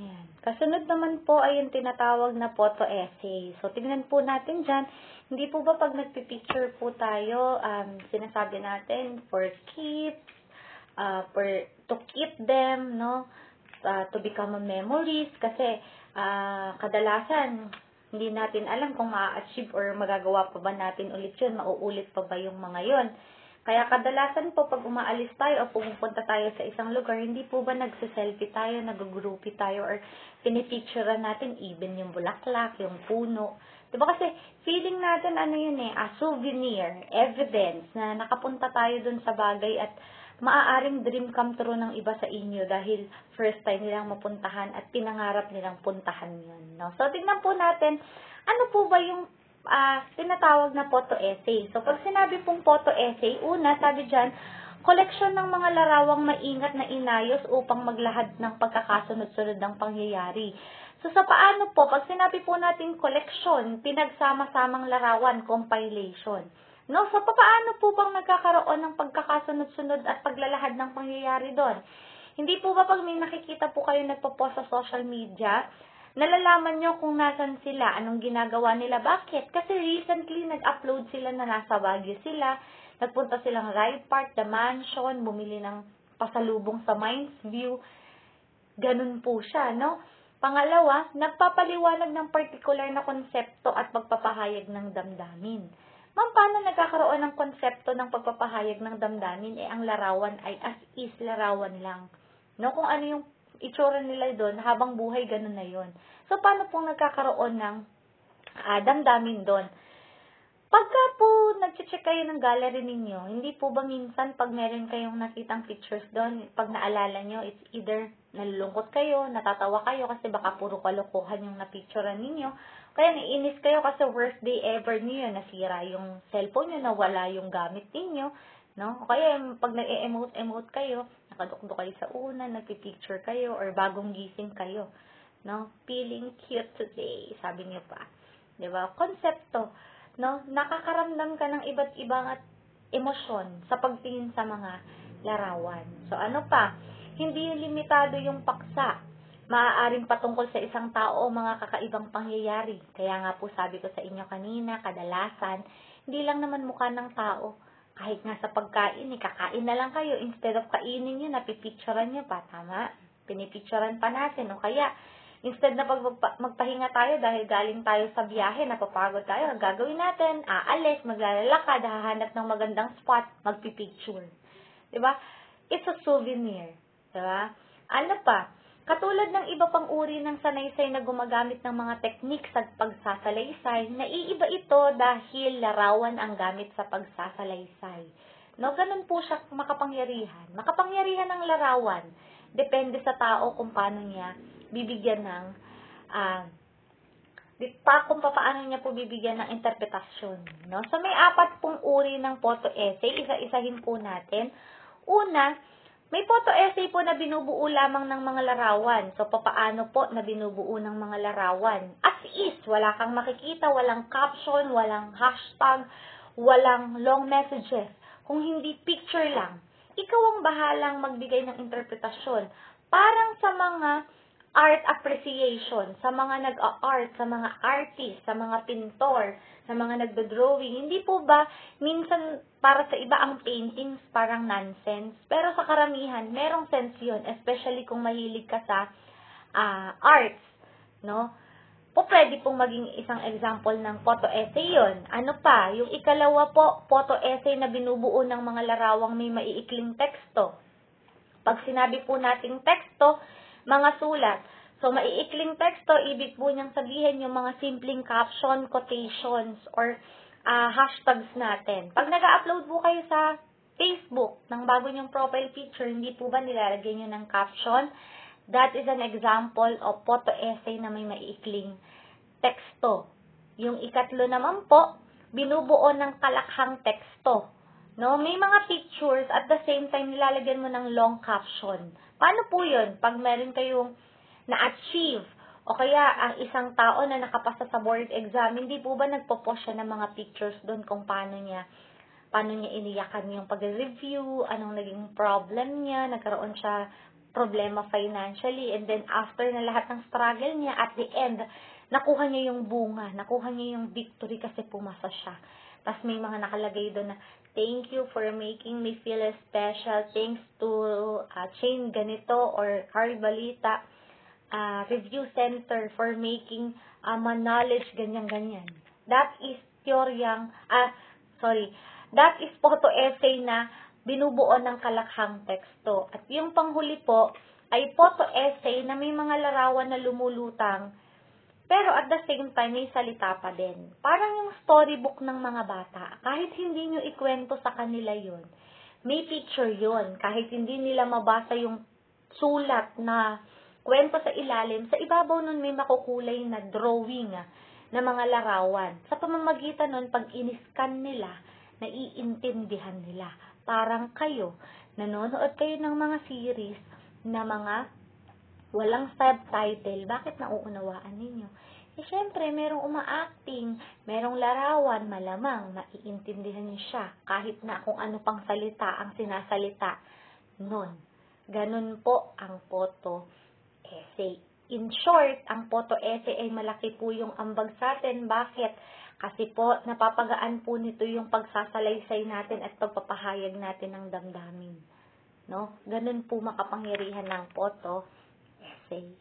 Ayan. Kasunod naman po ay yung tinatawag na photo essay. So, tingnan po natin dyan. Hindi po ba pag nagpipicture po tayo, sinasabi natin for keeps, to keep them, no? To become a memories. Kasi, kadalasan, hindi natin alam kung ma-achieve or magagawa pa ba natin ulit yun, mauulit pa ba yung mga yun. Kaya kadalasan po pag umaalis tayo o pumupunta tayo sa isang lugar, hindi po ba nagsiselfie tayo, nag-groupie tayo, or pinipicturean natin even yung bulaklak, yung puno. Diba kasi feeling natin ano yun souvenir, evidence na nakapunta tayo dun sa bagay at maaaring dream come true ng iba sa inyo dahil first time nilang mapuntahan at pinangarap nilang puntahan yun. No? So, tignan po natin, ano po ba yung tinatawag na photo essay. So, pag sinabi pong photo essay, una, sabi dyan, koleksyon ng mga larawang maingat na inayos upang maglahad ng pagkakasunod-sunod ng pangyayari. So, sa paano po, pag sinabi po natin koleksyon, pinagsama-samang larawan, compilation. No? So, paano po bang nagkakaroon ng pagkakasunod-sunod at paglalahad ng pangyayari doon? Hindi po ba pag may nakikita po kayo nagpo-post sa social media, nalalaman nyo kung nasan sila, anong ginagawa nila, bakit? Kasi recently, nag-upload sila na nasa Baguio sila, nagpunta silang Ride Park, The Mansion, bumili ng pasalubong sa Mines View. Ganun po siya, no? Pangalawa, nagpapaliwanag ng particular na konsepto at pagpapahayag ng damdamin. Ma'am, paano nagkakaroon ng konsepto ng pagpapahayag ng damdamin? Ang larawan ay as is larawan lang. No? Kung ano yung itsura nila doon, habang buhay, ganun na yon. So, paano pong nagkakaroon ng damdamin doon? Pagka po nag-check kayo ng gallery ninyo, hindi po ba minsan pag meron kayong nakitang pictures doon, pag naalala nyo, it's either nalulungkot kayo, natatawa kayo kasi baka puro kalokohan yung napicturean ninyo, kaya naiinis kayo kasi worst day ever niyo, nasira yung cellphone nyo, nawala yung gamit ninyo, no? O kaya pag nag-emote kayo, nakadukdo kayo sa una, nagpipicture kayo, or bagong gising kayo, no? Feeling cute today, sabi niyo pa. 'Di ba? Konsepto, no? Nakakaramdam ka ng iba't ibang emosyon sa pagtingin sa mga larawan. So, ano pa? Hindi limitado yung paksa. Maaaring patungkol sa isang tao o mga kakaibang pangyayari. Kaya nga po sabi ko sa inyo kanina, kadalasan, hindi lang naman mukha ng tao. Kahit nga sa pagkain, kakain na lang kayo. Instead of kainin nyo, napipicturean nyo pa. Tama? Pinipicturean pa natin. O kaya, instead na magpahinga tayo dahil galing tayo sa biyahe, napapagod tayo, ang gagawin natin, aalis, maglalakad, hahanap ng magandang spot, magpipicture. Diba? It's a souvenir. Diba? Ano pa? Katulad ng iba pang uri ng sanaysay na gumagamit ng mga teknik sa pagsasalaysay, naiiba ito dahil larawan ang gamit sa pagsasalaysay. No, ganun po siya makapangyarihan. Makapangyarihan ng larawan. Depende sa tao kung paano niya bibigyan ng kung paano niya po bibigyan ng interpretasyon. No? So, may 4 pong uri ng photo essay. Isa-isahin po natin. Una, may photo essay po na binubuo lamang ng mga larawan. So, papaano po na binubuo ng mga larawan? As is, wala kang makikita, walang caption, walang hashtag, walang long messages. Kung hindi picture lang, ikaw ang bahalang magbigay ng interpretasyon. Parang sa mga art appreciation, sa mga nag-art, sa mga artist, sa mga pintor, sa mga nagdo-drawing. Hindi po ba minsan para sa iba ang paintings parang nonsense? Pero sa karamihan, merong sense yun, especially kung mahilig ka sa arts, no? Po pwede pong maging isang example ng photo essay yun. Ano pa? Yung ikalawa po, photo essay na binubuo ng mga larawang may maiikling teksto. Pag sinabi po nating teksto, mga sulat. So, maiikling teksto, ibig po niyang sabihin yung mga simpleng caption, quotations, or hashtags natin. Pag nag-upload po kayo sa Facebook ng bago niyong profile picture, hindi po ba nilalagay niyo ng caption? That is an example of photo essay na may maiikling teksto. Yung ikatlo naman po, binubuo ng kalakhang teksto. No, may mga pictures at the same time nilalagyan mo ng long caption. Paano po 'yun? Pag meron kayong na-achieve o kaya ang isang tao na nakapasa sa board exam, hindi po ba nagpo-post siya ng mga pictures doon kung paano niya iniyakan yung pag-review, anong naging problem niya, nagkaroon siya problema financially. And then, after na lahat ng struggle niya, at the end, nakuha niya yung bunga, nakuha niya yung victory kasi pumasa siya. Tapos may mga nakalagay doon na, thank you for making me feel special. Thanks to Chain Ganito or Carbalita Review Center for making knowledge, ganyan-ganyan. That is that is photo essay na binubuo ng kalakhang teksto. At yung panghuli po ay photo essay na may mga larawan na lumulutang, pero at the same time may salita pa din. Parang yung storybook ng mga bata. Kahit hindi nyo ikwento sa kanila yun, may picture yun. Kahit hindi nila mabasa yung sulat na kwento sa ilalim, sa ibabaw nun may makukulay na drawing na mga larawan. Sa pamamagitan nun, pag in-scan nila, naiintindihan nila. Parang kayo, nanonood kayo ng mga series na mga walang subtitle, bakit nauunawaan ninyo? Eh, syempre, merong uma-acting, merong larawan, malamang, maiintindihan niyo siya, kahit na kung ano pang salita ang sinasalita nun. Ganun po ang photo essay. In short, ang photo essay ay malaki po yung ambag sa atin. Bakit? Kasi po, napapagaan po nito yung pagsasalaysay natin at pagpapahayag natin ng damdamin. No? Ganun po makapangyarihan ng photo essay.